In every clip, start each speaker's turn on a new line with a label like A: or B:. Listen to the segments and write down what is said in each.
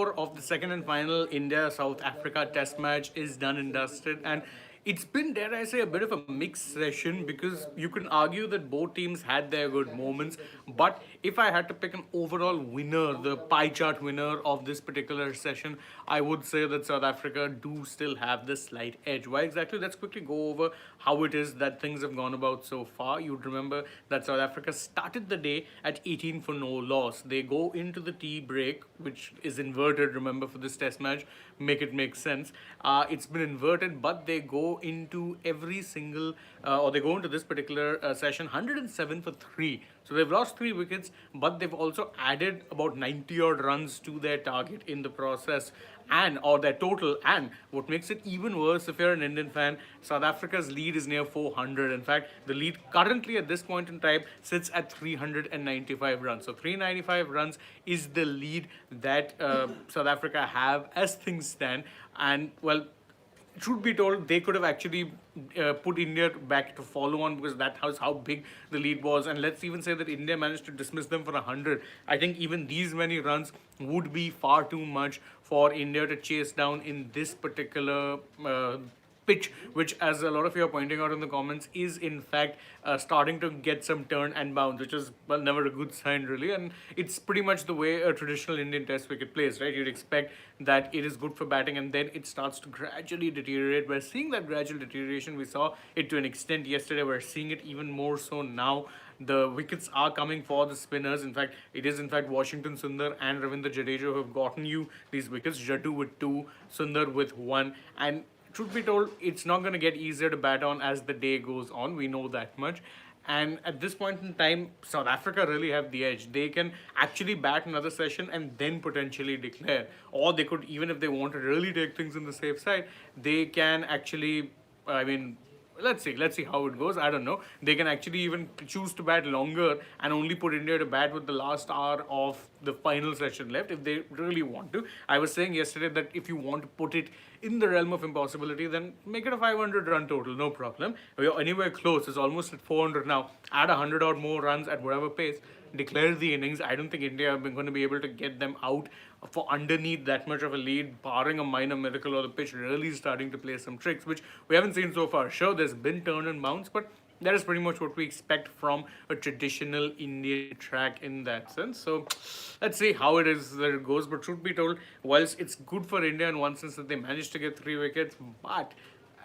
A: 4 of the second and final India-South Africa test match is done and dusted. And it's been, dare I say, a bit of a mixed session because you can argue that both teams had their good moments. But if I had to pick an overall winner, the pie chart winner of this particular session, I would say that South Africa do still have the slight edge. Why exactly? Let's quickly go over how it is that things have gone about so far. You'd remember that South Africa started the day at 18 for no loss. They go into the tea break, which is inverted, remember, for this test match, make it make sense. It's been inverted, but they go into every single, or they go into this particular session 107 for 3. So they've lost 3 wickets, but they've also added about 90 odd runs to their target in the process, and or their total. And what makes it even worse, if you're an Indian fan, South Africa's lead is near 400. In fact, the lead currently at this point in time sits at 395 runs. So 395 runs is the lead that South Africa have as things stand. And well, truth be told, they could have actually put India back to follow on, because that was how big the lead was. And let's even say that India managed to dismiss them for 100. I think even these many runs would be far too much for India to chase down in this particular pitch, which, as a lot of you are pointing out in the comments, is in fact starting to get some turn and bounce, which is, well, never a good sign really. And it's pretty much the way a traditional Indian test wicket plays, right? You'd expect that it is good for batting, and then it starts to gradually deteriorate. We're seeing that gradual deterioration. We saw it to an extent yesterday. We're seeing it even more so now. The wickets are coming for the spinners. In fact, it is in fact Washington Sundar and Ravindra Jadeja who have gotten you these wickets. Jatu with 2, Sundar with 1. And truth be told, it's not going to get easier to bat on as the day goes on. We know that much. And at this point in time, South Africa really have the edge. They can actually bat another session and then potentially declare. Or they could, even if they want to really take things on the safe side, they can actually, I mean, let's see how it goes. I don't know. They can actually even choose to bat longer and only put India to bat with the last hour of the final session left if they really want to. I was saying yesterday that if you want to put it in the realm of impossibility, then make it a 500 run total, no problem. We're anywhere close. It's almost at 400 now. Add 100 or more runs at whatever pace, declare the innings. I don't think India are going to be able to get them out for underneath that much of a lead, barring a minor miracle or the pitch really starting to play some tricks, which we haven't seen so far. Sure, there's been turn and bounce, but that is pretty much what we expect from a traditional Indian track in that sense. So let's see how it is that it goes. But truth be told, whilst it's good for India in one sense that they managed to get 3 wickets, but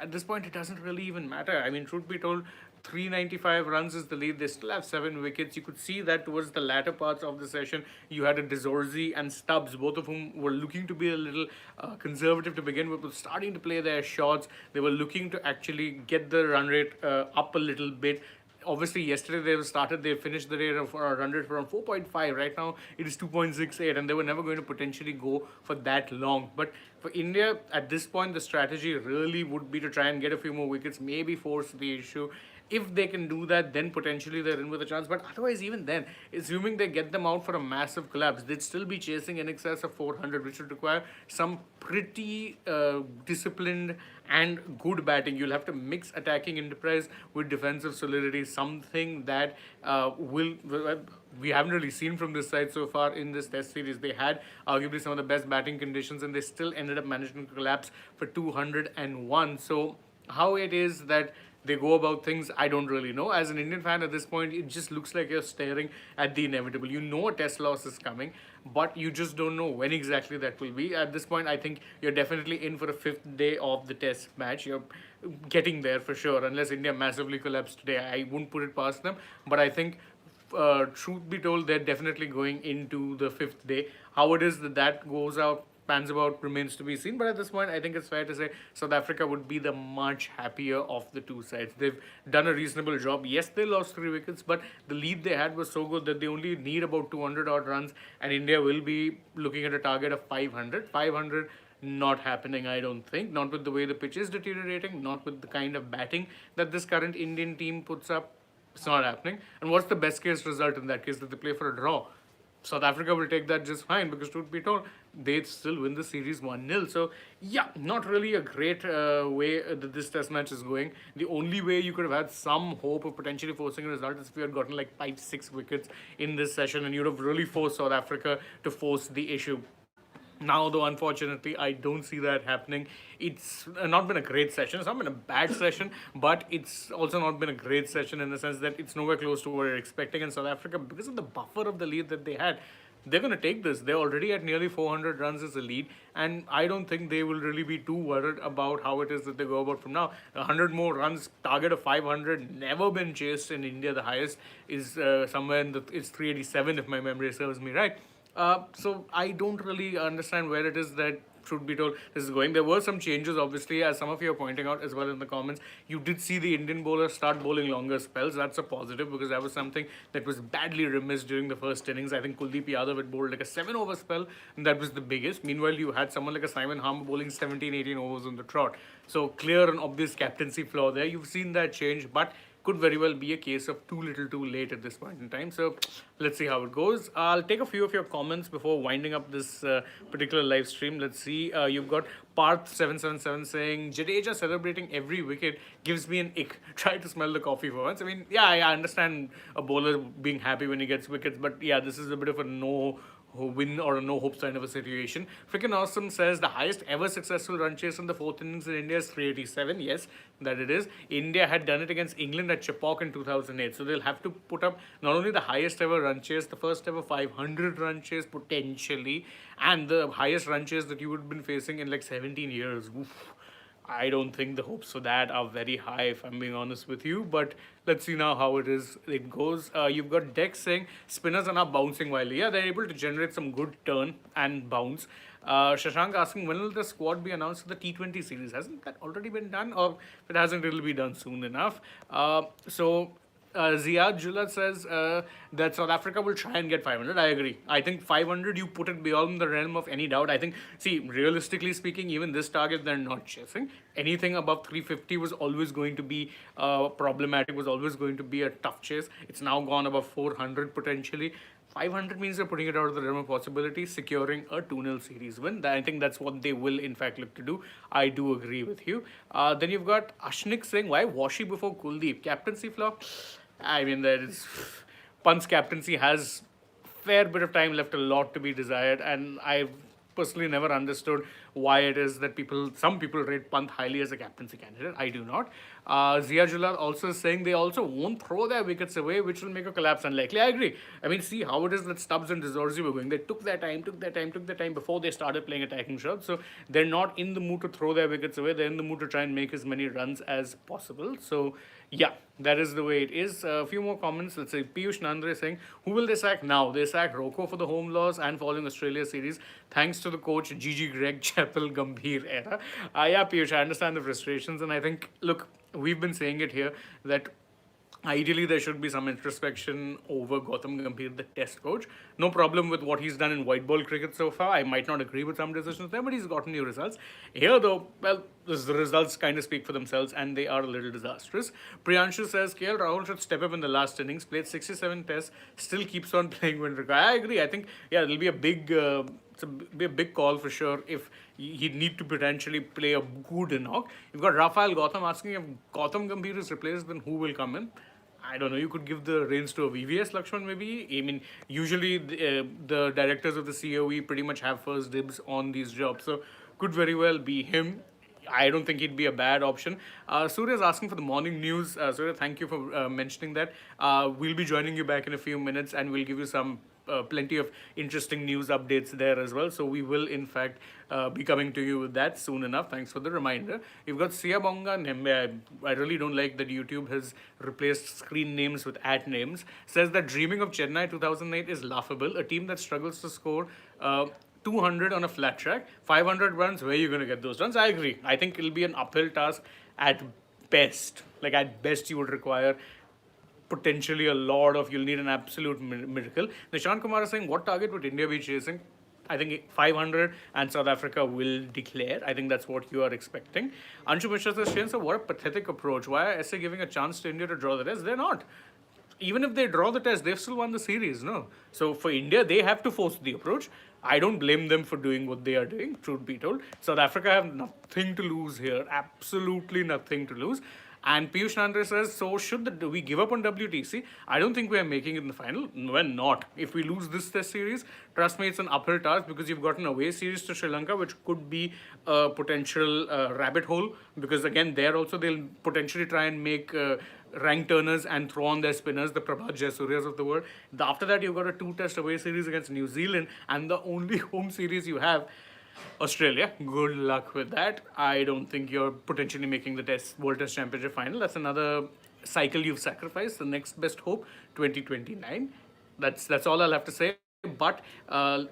A: at this point it doesn't really even matter. I mean, truth be told, 395 runs is the lead. They still have 7 wickets. You could see that towards the latter parts of the session, you had a Dezorzi and Stubbs, both of whom were looking to be a little conservative to begin with, but starting to play their shots. They were looking to actually get the run rate up a little bit. Obviously, yesterday they finished the rate of run rate around 4.5. Right now, it is 2.68, and they were never going to potentially go for that long. But for India, at this point, the strategy really would be to try and get a few more wickets, maybe force the issue. If they can do that, then potentially they're in with a chance. But otherwise, even then, assuming they get them out for a massive collapse, they'd still be chasing in excess of 400, which would require some pretty disciplined and good batting. You'll have to mix attacking enterprise with defensive solidity, something that we haven't really seen from this side so far in this test series. They had arguably some of the best batting conditions, and they still ended up managing to collapse for 201. So how it is that they go about things, I don't really know. As an Indian fan at this point, it just looks like you're staring at the inevitable. You know a test loss is coming, but you just don't know when exactly that will be. At this point, I think you're definitely in for a 5th day of the test match. You're getting there for sure, unless India massively collapsed today. I wouldn't put it past them, but I think truth be told, they're definitely going into the 5th day. How it is that that goes out, pans about, remains to be seen. But at this point, I think it's fair to say South Africa would be the much happier of the two sides. They've done a reasonable job. Yes, they lost 3 wickets, but the lead they had was so good that they only need about 200 odd runs, and India will be looking at a target of 500. 500 not happening, I don't think. Not with the way the pitch is deteriorating, not with the kind of batting that this current Indian team puts up. It's not happening. And what's the best case result in that case? That they play for a draw. South Africa will take that just fine, because truth be told, they still win the series 1-0. So yeah, not really a great way that this test match is going. The only way you could have had some hope of potentially forcing a result is if you had gotten like 5-6 wickets in this session, and you'd have really forced South Africa to force the issue. Now, though, unfortunately, I don't see that happening. It's not been a great session. It's not been a bad session, but it's also not been a great session in the sense that it's nowhere close to what we're expecting. And South Africa, because of the buffer of the lead that they had, they're going to take this. They're already at nearly 400 runs as a lead, and I don't think they will really be too worried about how it is that they go about from now. 100 more runs, target of 500, never been chased in India. The highest is somewhere in the it's 387 if my memory serves me right. So I don't really understand where it is that should be told this is going. There were some changes, obviously, as some of you are pointing out as well in the comments. You did see the Indian bowlers start bowling longer spells. That's a positive because that was something that was badly remiss during the first innings. I think Kuldeep Yadav had bowled like a 7 over spell, and that was the biggest. Meanwhile, you had someone like a Simon Harmer bowling 17, 18 overs on the trot. So clear and obvious captaincy flaw there. You've seen that change, but could very well be a case of too little too late at this point in time. So let's see how it goes. I'll take a few of your comments before winding up this particular live stream. Let's see. You've got Parth777 saying, Jadeja celebrating every wicket gives me an ick. Try to smell the coffee for once. I mean, yeah, I understand a bowler being happy when he gets wickets, but yeah, this is a bit of a no win or a no hope kind of a situation. Freaking Awesome says the highest ever successful run chase in the fourth innings in India is 387. Yes, that it is. India had done it against England at Chepauk in 2008. So they'll have to put up not only the highest ever run chase, the first ever 500 run chase potentially, and the highest run chase that you would have been facing in like 17 years. Oof. I don't think the hopes for that are very high, if I'm being honest with you. But let's see now how it goes. You've got Dex saying spinners are now bouncing wildly. Yeah, they're able to generate some good turn and bounce. Shashank asking, when will the squad be announced for the T20 series? Hasn't that already been done? Or if it hasn't, it'll be done soon enough. Ziad Julat says that South Africa will try and get 500. I agree. I think 500, you put it beyond the realm of any doubt. I think, see, realistically speaking, even this target, they're not chasing. Anything above 350 was always going to be problematic, was always going to be a tough chase. It's now gone above 400 potentially. 500 means they're putting it out of the realm of possibility, securing a 2-0 series win. I think that's what they will, in fact, look to do. I do agree with you. Then you've got Ashnik saying, why Washi before Kuldeep? Captaincy flaw? I mean, there is... Pant's captaincy has fair bit of time left, a lot to be desired, and I've personally never understood why it is that some people rate Pant highly as a captaincy candidate. I do not. Zia Jalal also saying they also won't throw their wickets away, which will make a collapse unlikely. I agree. I mean, see how it is that Stubbs and Dizorzi were going. They took their time before they started playing attacking shots. So they're not in the mood to throw their wickets away. They're in the mood to try and make as many runs as possible. So yeah, that is the way it is. A few more comments. Let's say Piyush Nandre saying, who will they sack now? They sack Rocco for the home loss and following Australia series. Thanks to the coach, Gigi Greg, Chappell, Gambhir era. Yeah, Piyush, I understand the frustrations. And I think, look, we've been saying it here that ideally there should be some introspection over Gautam Gambhir, the test coach. No problem with what he's done in white ball cricket so far. I might not agree with some decisions there, but he's gotten new results. Here though, well, the results kind of speak for themselves and they are a little disastrous. Priyanshu says KL Rahul should step up in the last innings, played 67 tests, still keeps on playing when required. I agree. I think, yeah, it'll be a big... be a big call for sure if he'd need to potentially play a good knock. You've got Rafael Gautam asking if Gautam Gambhir is replaced, then who will come in? I don't know. You could give the reins to a VVS Lakshman maybe. I mean, usually the directors of the COE pretty much have first dibs on these jobs. So could very well be him. I don't think he'd be a bad option. Surya is asking for the morning news. Surya, thank you for mentioning that. We'll be joining you back in a few minutes and we'll give you some plenty of interesting news updates there as well. So we will, in fact, be coming to you with that soon enough. Thanks for the reminder. You've got Siyabonga Nembe. I really don't like that YouTube has replaced screen names with @ names. Says that dreaming of Chennai 2008 is laughable. A team that struggles to score 200 on a flat track, 500 runs, where are you going to get those runs? I agree. I think it'll be an uphill task at best. Like at best you would require potentially you'll need an absolute miracle. Nishant Kumar is saying, what target would India be chasing? I think 500 and South Africa will declare. I think that's what you are expecting. Anshu Mishra says, Shane, so what a pathetic approach. Why are SA giving a chance to India to draw the test? They're not. Even if they draw the test, they've still won the series, no? So for India, they have to force the approach. I don't blame them for doing what they are doing, truth be told. South Africa have nothing to lose here. Absolutely nothing to lose. And Piyush Nandre says, so do we give up on WTC? I don't think we are making it in the final. We're not. If we lose this test series, trust me, it's an uphill task because you've got an away series to Sri Lanka, which could be a potential rabbit hole. Because again, there also they'll potentially try and make rank turners and throw on their spinners, the Prabhat Jayasuryas of the world. After that, you've got a two-test away series against New Zealand, and the only home series you have, Australia. Good luck with that. I don't think you're potentially making the World Test Championship final. That's another cycle you've sacrificed. The next best hope, 2029. That's all I'll have to say. But I'll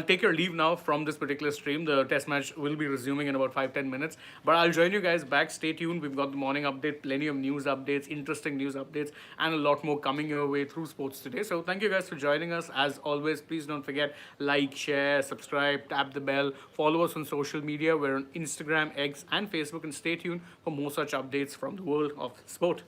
A: take your leave now from this particular stream. The test match will be resuming in about 5-10 minutes. But I'll join you guys back. Stay tuned. We've got the morning update, plenty of news updates, interesting news updates, and a lot more coming your way through sports today. So thank you guys for joining us. As always, please don't forget, like, share, subscribe, tap the bell, follow us on social media. We're on Instagram, X, and Facebook. And stay tuned for more such updates from the world of sport.